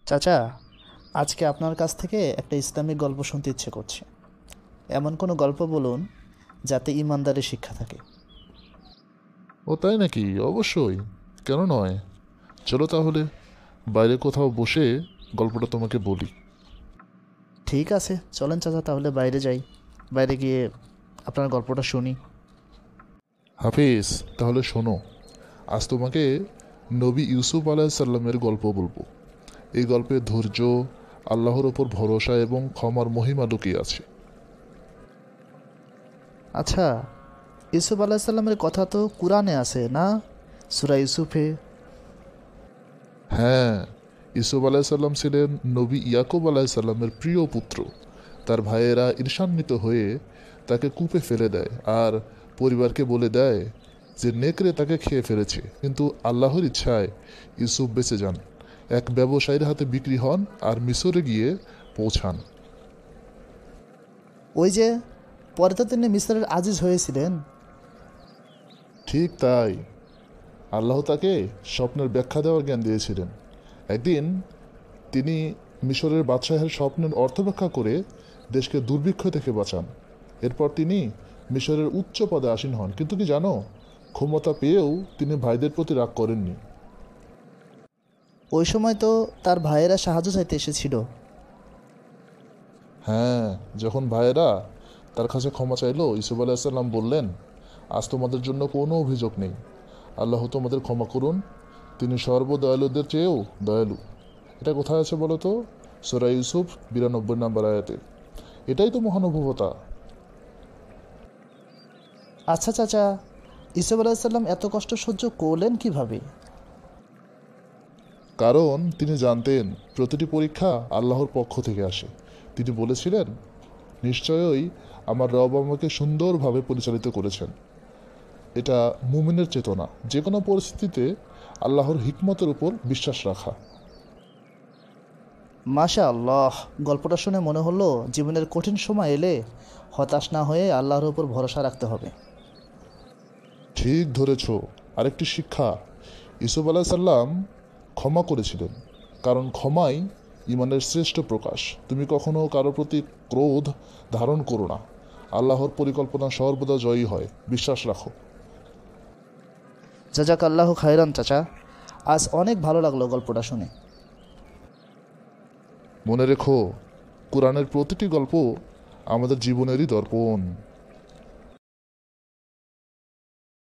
চাচা, আজকে আপনার কাছ থেকে একটা ইসলামিক গল্প শুনতে ইচ্ছে করছে। এমন কোনো গল্প বলুন যাতে ইমানদারের শিক্ষা থাকে। ও তাই নাকি? অবশ্যই, কেন নয়। চলো তাহলে বাইরে কোথাও বসে গল্পটা তোমাকে বলি। ঠিক আছে, চলেন চাচা, তাহলে বাইরে যাই। বাইরে গিয়ে আপনার গল্পটা শুনি। হাফিজ, তাহলে শোনো। আজ তোমাকে নবী ইউসুফ আলাইসাল্লামের গল্প বলবো। এই গল্পে ধৈর্য, আল্লাহর ওপর ভরসা এবং ক্ষমার মহিমা লুকিয়ে আছে। আচ্ছা, ইউসুফ আলাহিসাল্লামের কথা তো কুরআনে আছে না? সূরা ইউসুফে। হ্যাঁ, ইউসুফ আলাইসাল্লাম ছিলেন নবী ইয়াকুব আলাইসাল্লামের প্রিয় পুত্র। তার ভাইয়েরা ঈর্ষান্বিত হয়ে তাকে কূপে ফেলে দেয় আর পরিবারকে বলে দেয় যে নেকড়ে তাকে খেয়ে ফেলেছে, কিন্তু আল্লাহর ইচ্ছায় ইউসুফ বেঁচে যান। এক ব্যবসায়ীর হাতে বিক্রি হন আর মিশরে গিয়ে পৌঁছান। ওই যে, পরে তো তিনি মিসরের আজিজ হয়েছিলেন। ঠিক তাই, আল্লাহ তাকে স্বপ্নের ব্যাখ্যা দেওয়ার জ্ঞান দিয়েছিলেন। একদিন তিনি মিশরের বাদশাহের স্বপ্নের অর্থ ব্যাখ্যা করে দেশকে দুর্ভিক্ষ থেকে বাঁচান। এরপর তিনি মিশরের উচ্চ পদে আসীন হন, কিন্তু কি জানো, ক্ষমতা পেয়েও তিনি ভাইদের প্রতি রাগ করেননি। ওই সময় তো তার ভাইয়েরা সাহায্য চাইতে এসেছিল। হ্যাঁ, যখন ভাইয়েরা তার কাছে ক্ষমা চাইল, ইসুফ আলাইসাল্লাম বললেন, আজ তোমাদের জন্য কোনো অভিযোগ নেই। আল্লাহ তোমাদের ক্ষমা করুন, তিনি সর্বদয়ালুদের চেয়েও দয়ালু। এটা কোথায় আছে বলো তো? সূরা ইউসুফ 92 নম্বর আয়াতে। এটাই তো মহানুভবতা। আচ্ছা চাচা, ইউসুফ আলাহিসাল্লাম এত কষ্ট সহ্য করলেন কিভাবে? কারণ তিনি জানতেন প্রতিটি পরীক্ষা আল্লাহর পক্ষ থেকে আসে। তিনি বলেছিলেন, নিশ্চয়ই আমার রব আমাকে সুন্দরভাবে পরিচালিত করেছেন। এটা মুমিনের চেতনা, যে কোনো পরিস্থিতিতে আল্লাহর হিকমতের উপর বিশ্বাস রাখা। মাশা আল্লাহ, গল্পটা শুনে মনে হলো জীবনের কঠিন সময় এলে হতাশ না হয়ে আল্লাহর উপর ভরসা রাখতে হবে। ঠিক ধরেছ। আরেকটি শিক্ষা, ইসুফ আলাইসাল্লাম ক্ষমা করেছিলেন, কারণ ক্ষমাই ইমানের শ্রেষ্ঠ প্রকাশ। তুমি কখনো কারো প্রতি ক্রোধ ধারণ করো না। আল্লাহর পরিকল্পনা সর্বদা জয়ী হয়, বিশ্বাস রাখো। জাজাক আল্লাহ খায়রান চাচা, আজ অনেক ভালো লাগলো গল্পটা শুনে। মনে রেখো, কোরআনের প্রতিটি গল্প আমাদের জীবনেরই দর্পণ।